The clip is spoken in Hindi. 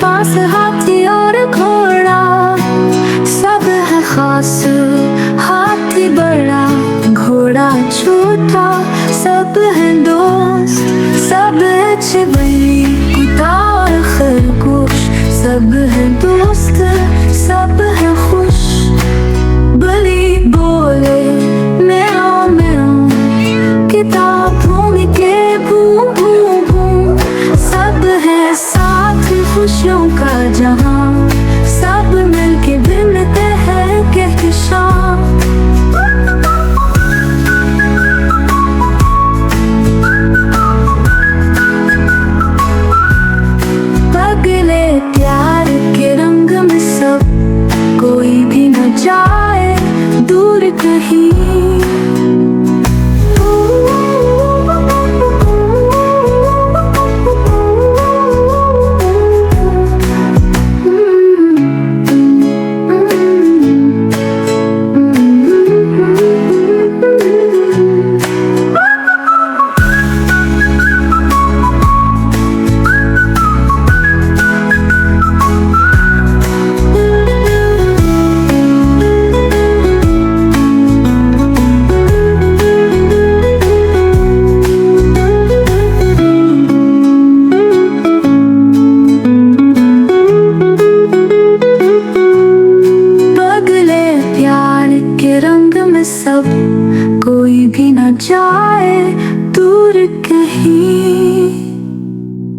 पास हाथी और घोड़ा, सब है खास। हाथी बड़ा, घोड़ा छोटा, सब है दोस्त। सब अच्छे बली, कुत्ता और खरगोश, सब है दोस्त, सब है खुश। बली बोले म्याऊं म्याऊं, किताब भूमि के भूं भूं भूं। सब है साथ खुशियों का जहां, सब मिलके बिनते हैं कहके शाम। पगले प्यार के रंग में सब, कोई भी न जाए दूर कहीं। रंग में सब, कोई भी न जाए दूर कहीं।